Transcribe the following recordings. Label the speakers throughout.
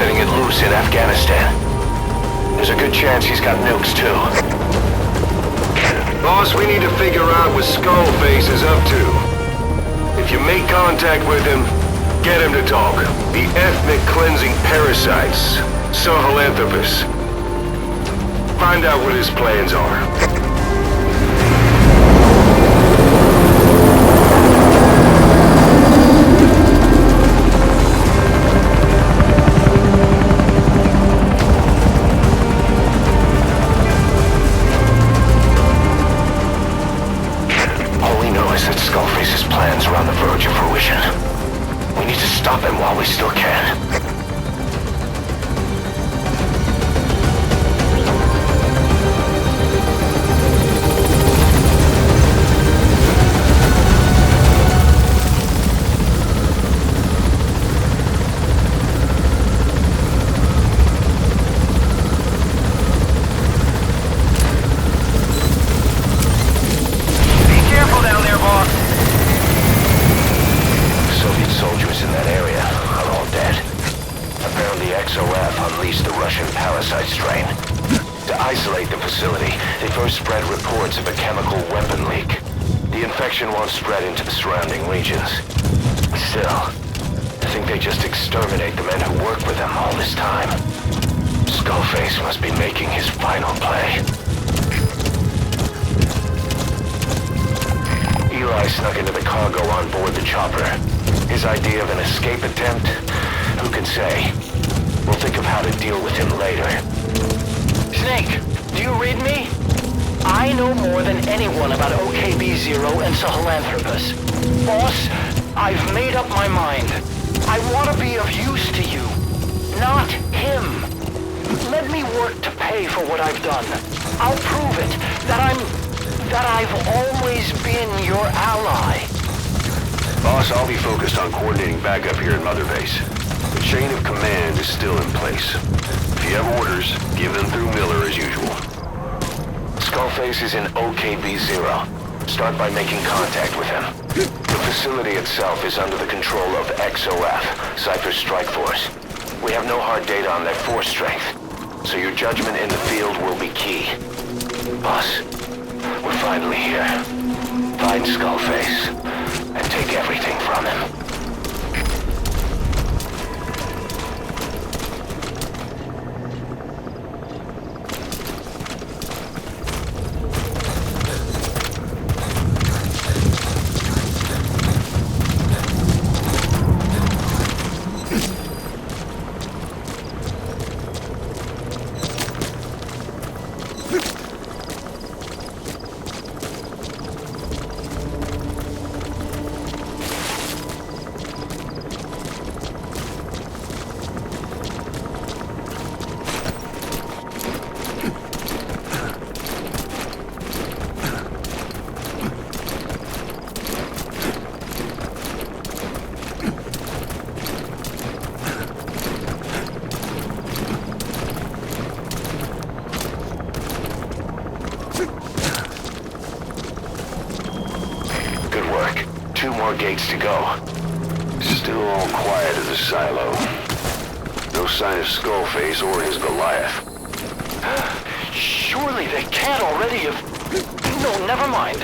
Speaker 1: setting it loose in Afghanistan. There's a good chance he's got nukes, too.
Speaker 2: Boss, we need to figure out what Skullface is up to. If you make contact with him, get him to talk. The ethnic cleansing parasites, Sahelanthropus. Find out what his plans are.
Speaker 1: Skullface's plans are on the verge of fruition. We need to stop him while we still can. Unleashed the Russian parasite strain. To isolate the facility, they first spread reports of a chemical weapon leak. The infection won't spread into the surrounding regions. Still, I think they just exterminate the men who work with them all this time. Skullface must be making his final play. Eli snuck into the cargo on board the chopper. His idea of an escape attempt? Who can say? We'll think of how to deal with him later.
Speaker 3: Snake, do you read me? I know more than anyone about OKB-0 and Sahelanthropus. Boss, I've made up my mind. I want to be of use to you, not him. Let me work to pay for what I've done. I'll prove it, that I've always been your ally.
Speaker 2: Boss, I'll be focused on coordinating backup here in Mother Base. The chain of command is still in place. If you have orders, give them through Miller as usual.
Speaker 1: Skullface is in OKB-0. Start by making contact with him. The facility itself is under the control of XOF, Cypher's strike force. We have no hard data on their force strength, so your judgment in the field will be key. Boss, we're finally here. Find Skullface, and take everything from him. Gates to go.
Speaker 2: Still all quiet as a silo. No sign of Skullface or his Goliath.
Speaker 3: Surely they can't already have... No, never mind.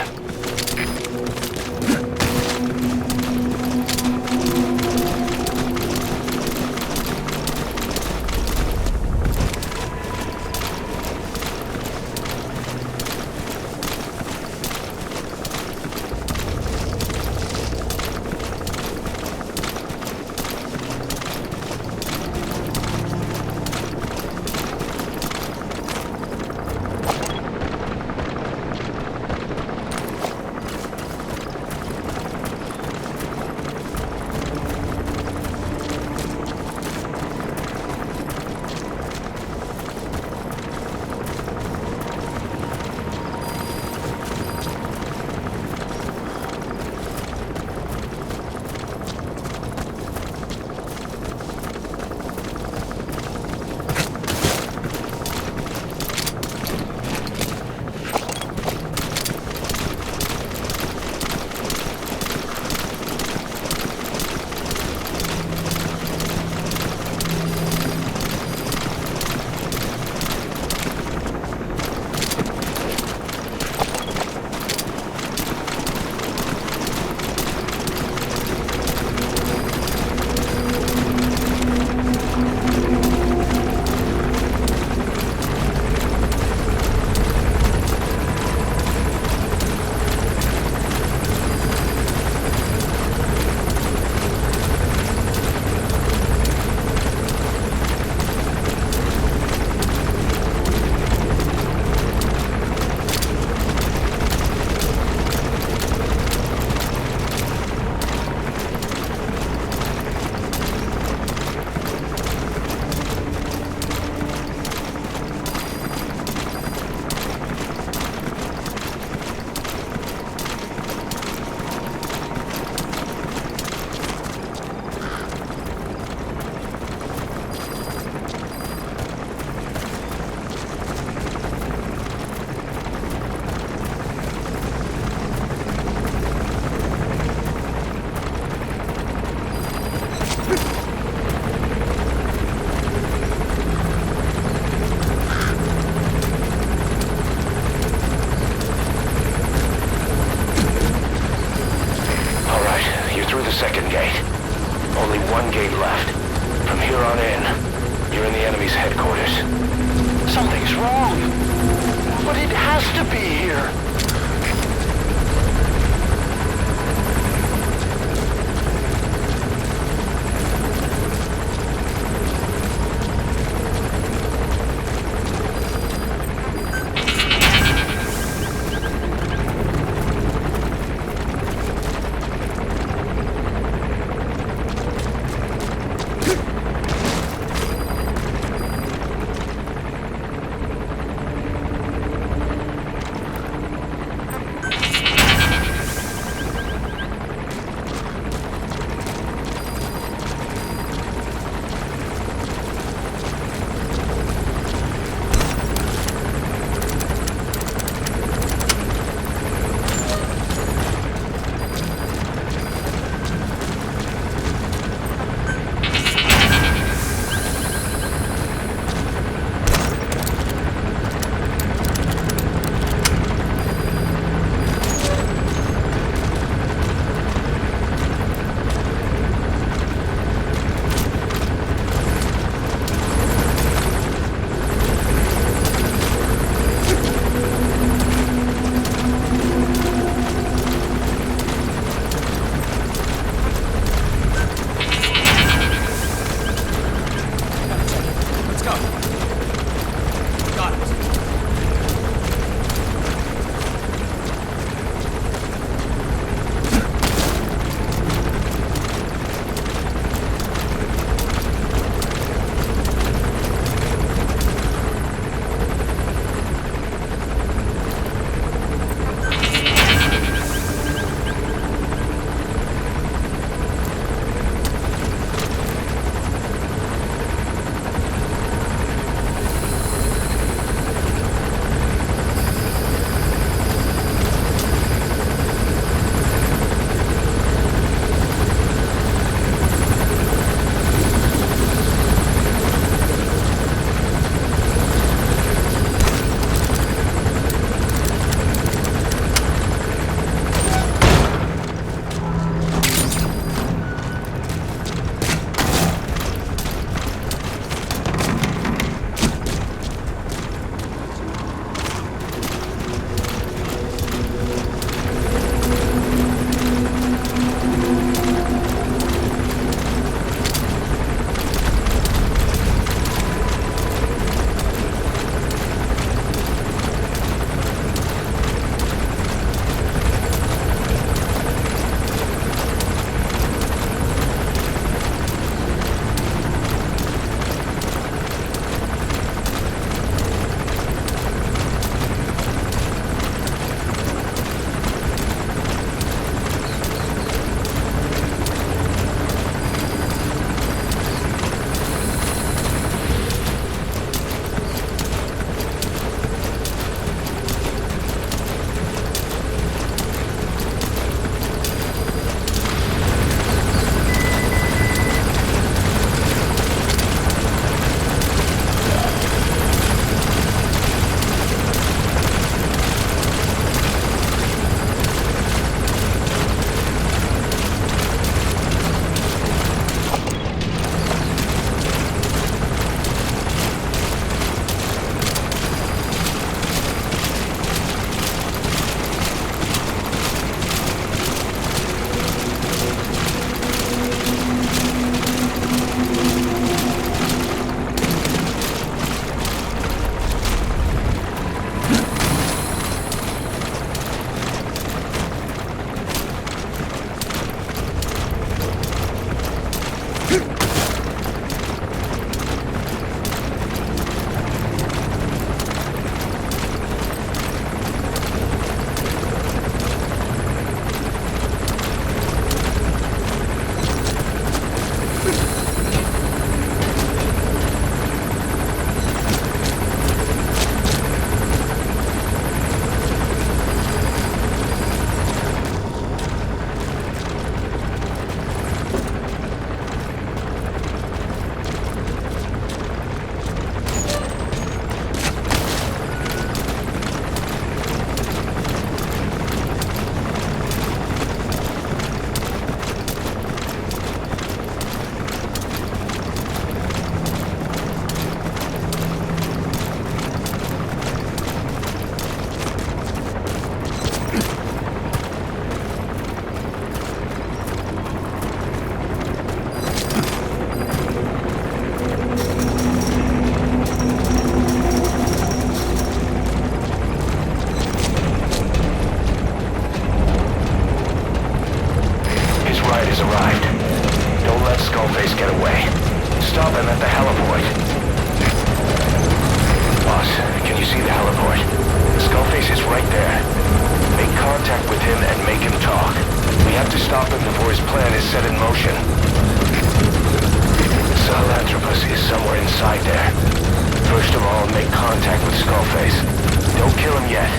Speaker 1: base headquarters.
Speaker 3: Something's wrong. But it has to be here.
Speaker 1: Boss, can you see the heliport? Skullface is right there. Make contact with him and make him talk. We have to stop him before his plan is set in motion. Sahelanthropus is somewhere inside there. First of all, make contact with Skullface. Don't kill him yet.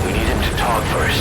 Speaker 1: We need him to talk first.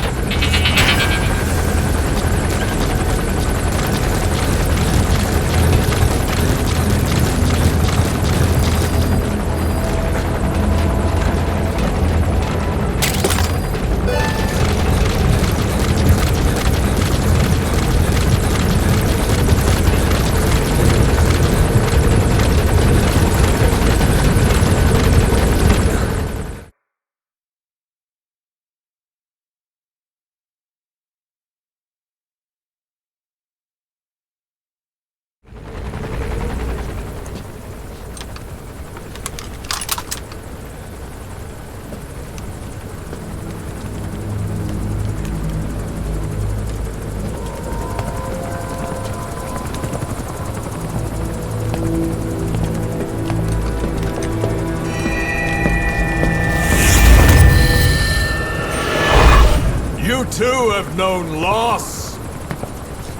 Speaker 4: You too have known loss,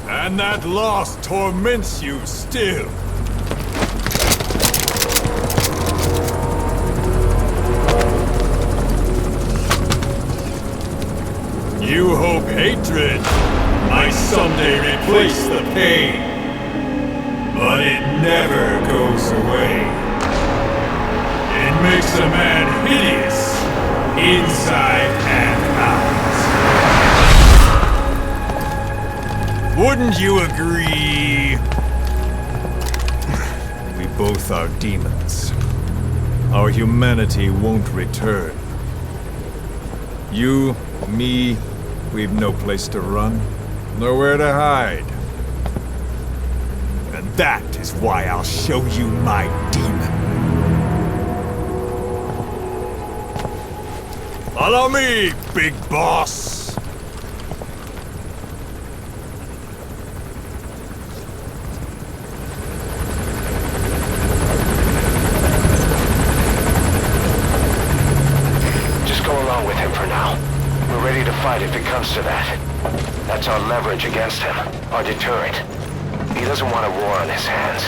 Speaker 4: and that loss torments you still. You hope hatred might someday replace the pain, but it never goes away. It makes a man hideous, inside and out. Wouldn't you agree? We both are demons. Our humanity won't return. You, me, we've no place to run, nowhere to hide. And that is why I'll show you my demon. Follow me, big boss!
Speaker 1: If it comes to that. That's our leverage against him, our deterrent. He doesn't want a war on his hands.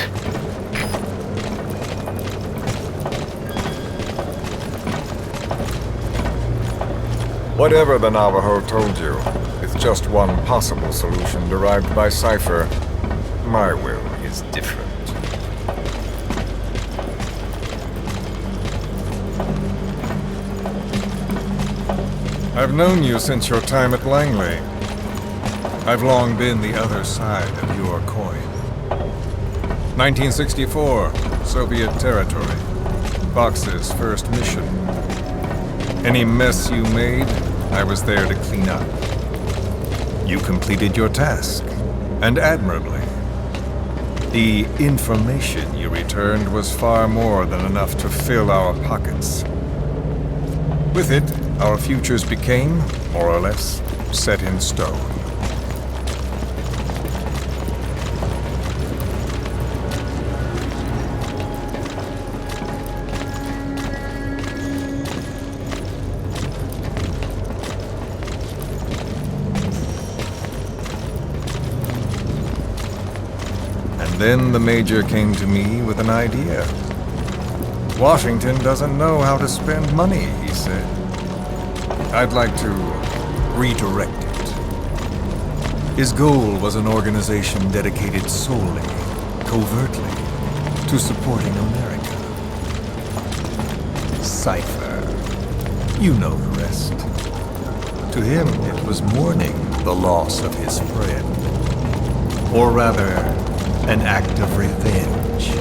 Speaker 5: Whatever the Navajo told you, it's just one possible solution derived by Cypher. My will is different. I've known you since your time at Langley. I've long been the other side of your coin. 1964, Soviet territory. Fox's first mission. Any mess you made, I was there to clean up. You completed your task, and admirably. The information you returned was far more than enough to fill our pockets. With it, our futures became, more or less, set in stone. And then the Major came to me with an idea. Washington doesn't know how to spend money, he said. I'd like to redirect it. His goal was an organization dedicated solely, covertly, to supporting America. Cypher. You know the rest. To him, it was mourning the loss of his friend. Or rather, an act of revenge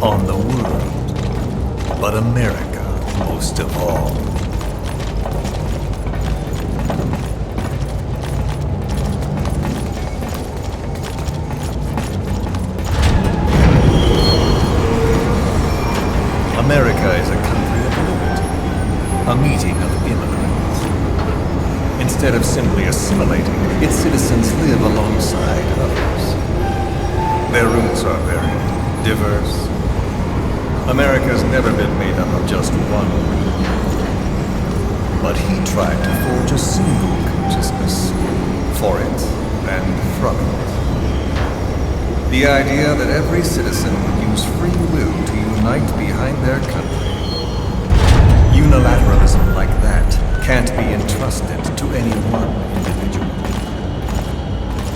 Speaker 5: on the world, but America most of all. America is a country of liberty, a meeting of immigrants. Instead of simply assimilating, its citizens live alongside others. Their roots are very diverse, America's never been made up of just one. But he tried to forge a single consciousness for it and from it. The idea that every citizen would use free will to unite behind their country. Unilateralism like that can't be entrusted to any one individual.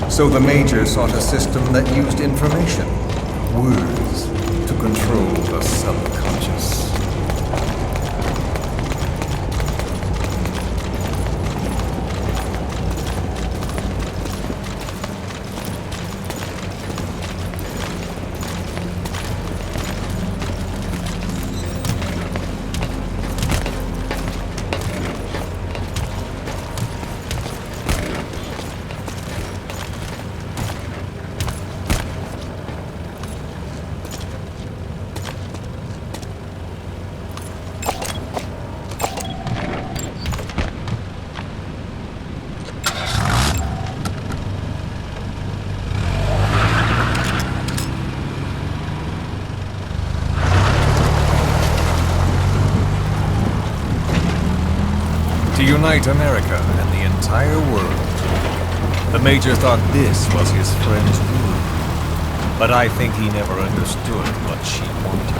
Speaker 5: So the Major sought a system that used information, words, to control the subconscious. To unite America and the entire world. The Major thought this was his friend's rule. But I think he never understood what she wanted.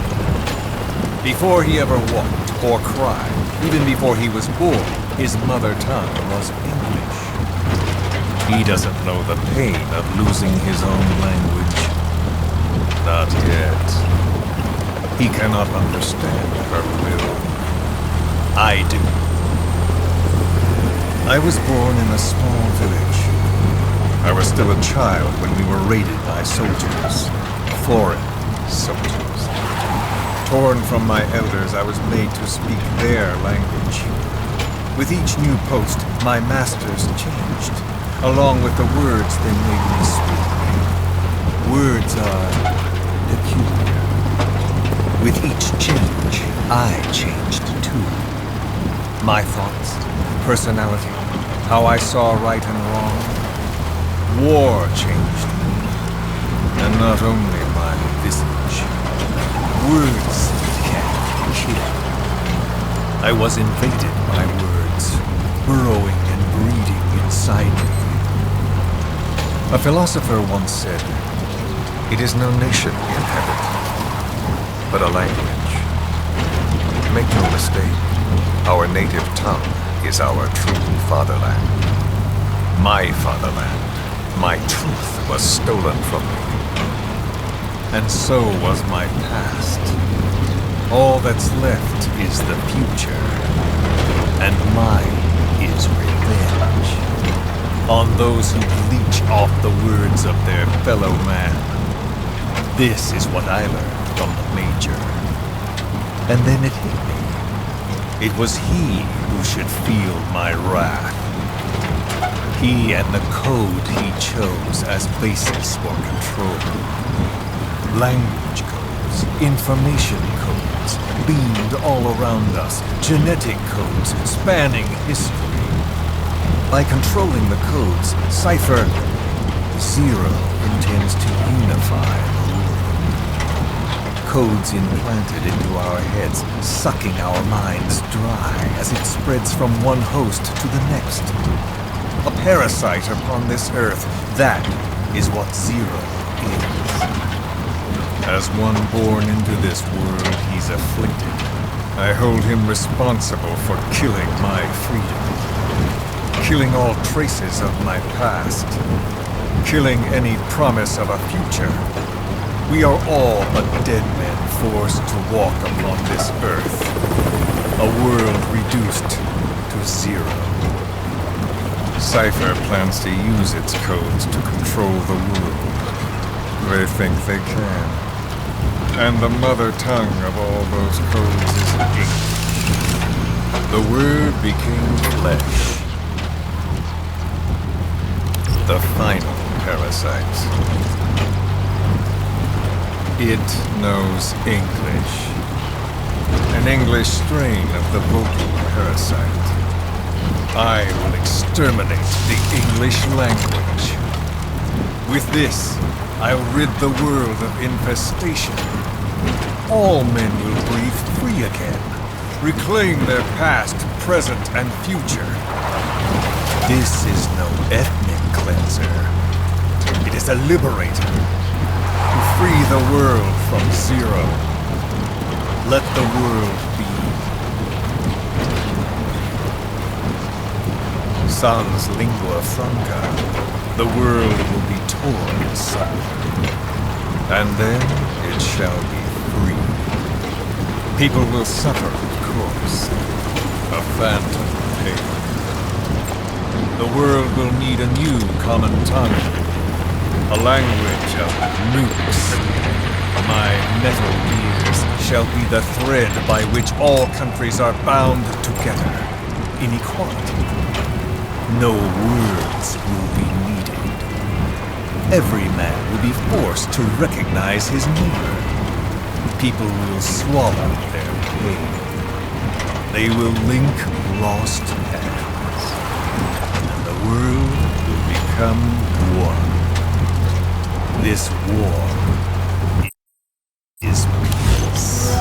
Speaker 5: Before he ever walked or cried, even before he was born, his mother tongue was English. He doesn't know the pain of losing his own language. Not yet. He cannot understand her will. I do. I was born in a small village. I was still a child when we were raided by soldiers. Foreign soldiers. Torn from my elders, I was made to speak their language. With each new post, my masters changed, along with the words they made me speak. Words are peculiar. With each change, I changed too. My thoughts, personality, how I saw right and wrong. War changed me. And not only my visage. Words can kill. I was invaded by words, burrowing and breeding inside me. A philosopher once said, "It is no nation we inhabit, but a language." Make no mistake, our native tongue is our true fatherland. My fatherland. My truth was stolen from me. And so was my past. All that's left is the future. And mine is revenge. On those who leech off the words of their fellow man. This is what I learned from the Major. And then it hit me. It was he who should feel my wrath. He and the code he chose as basis for control. Language codes, information codes, beamed all around us, genetic codes spanning history. By controlling the codes, Cypher Zero intends to unify the world. Codes implanted into our heads, sucking our minds dry as it spreads from one host to the next. A parasite upon this earth, that is what Zero is. As one born into this world, he's afflicted. I hold him responsible for killing my freedom. Killing all traces of my past. Killing any promise of a future. We are all but dead men forced to walk upon this earth. A world reduced to zero. Cypher plans to use its codes to control the world. They think they can. And the mother tongue of all those codes is English. The word became flesh. The final parasite. It knows English. An English strain of the vocal parasite. I will exterminate the English language. With this, I'll rid the world of infestation. all men will breathe free again, reclaim their past, present, and future. This is no ethnic cleanser. It is a liberator to free the world from zero. Let the world be. Sans lingua franca, the world will be torn asunder. And then it shall be free. People will suffer, of course. A phantom pain. The world will need a new common tongue. A language of nukes. My metal gears shall be the thread by which all countries are bound together. In equality. No words will be needed. Every man will be forced to recognize his neighbor. People will swallow their pain. They will link lost hands. And the world will become one. This war is peace.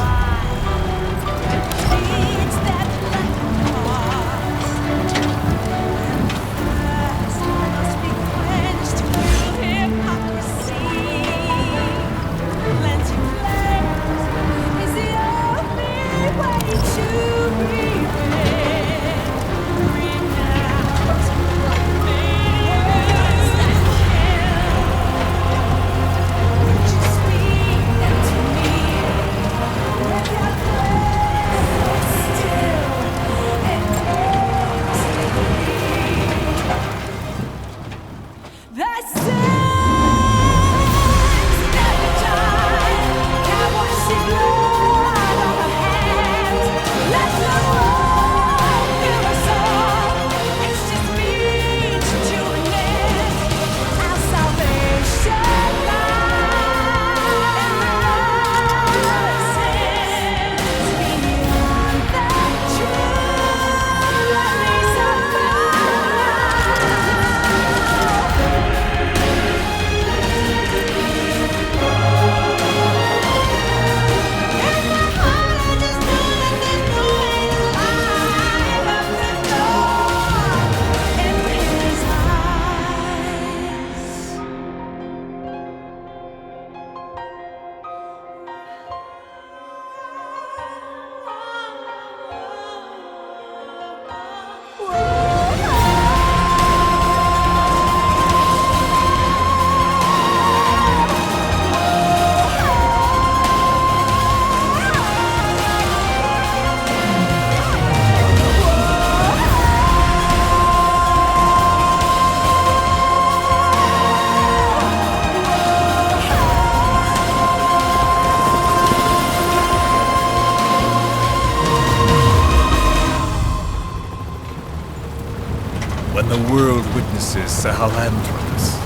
Speaker 5: When the world witnesses Sahelanthropus,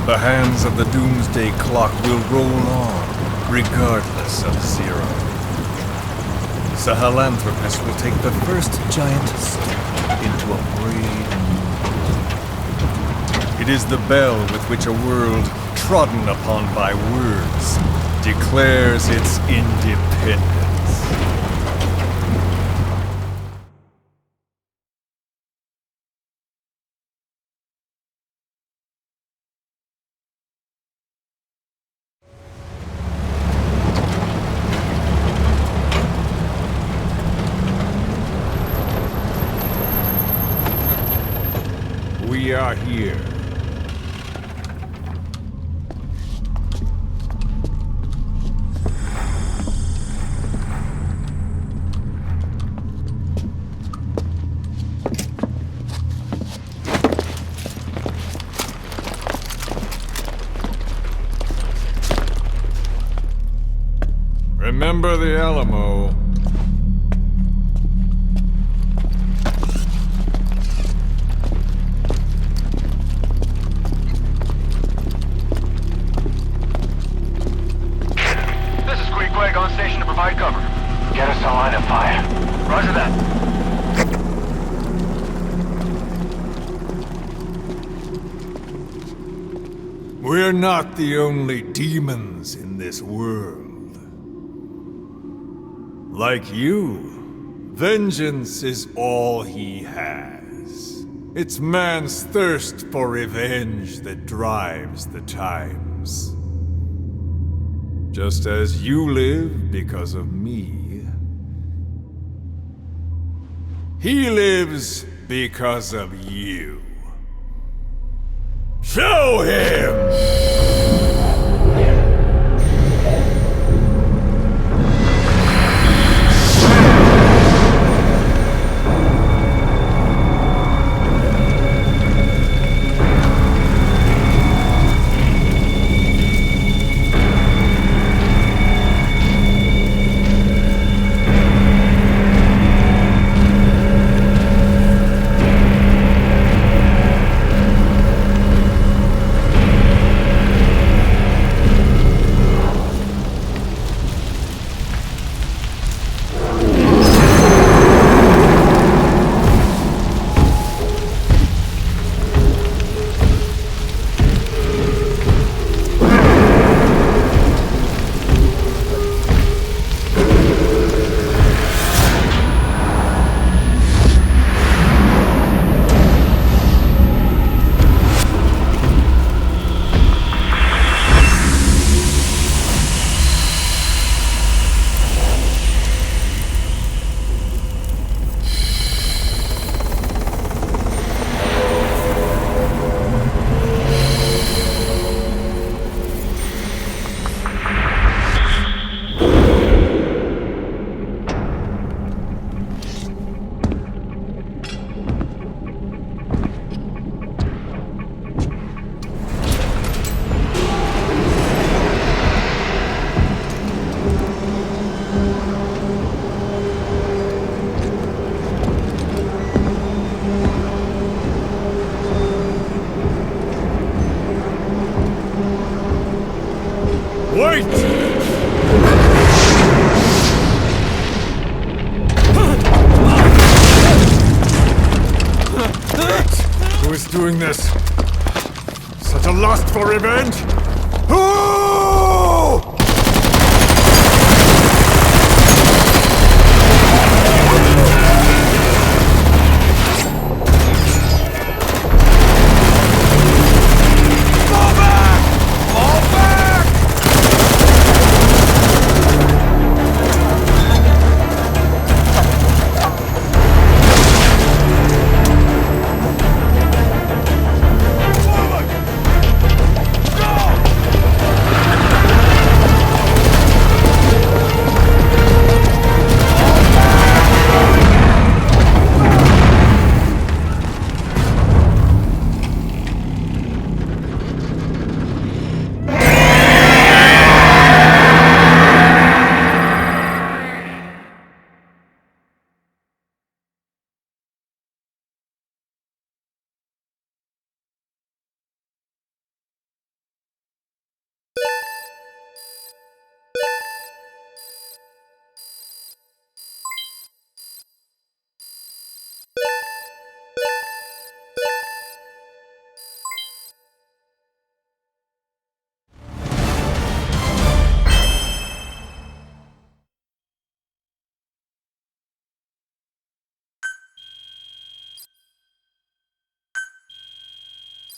Speaker 5: the hands of the doomsday clock will roll on, regardless of zero. Sahelanthropus will take the first giant step into a brave new. It is the bell with which a world trodden upon by words declares its independence. We are here. Remember the Alamo.
Speaker 2: On station to provide cover.
Speaker 1: Get us a line of fire.
Speaker 2: Roger that.
Speaker 5: We're not the only demons in this world.
Speaker 4: Like you, vengeance is all he has. It's man's thirst for revenge that drives the times. Just as you live because of me, he lives because of you. Show him! Wait! Who is doing this? Such a lust for revenge? Who?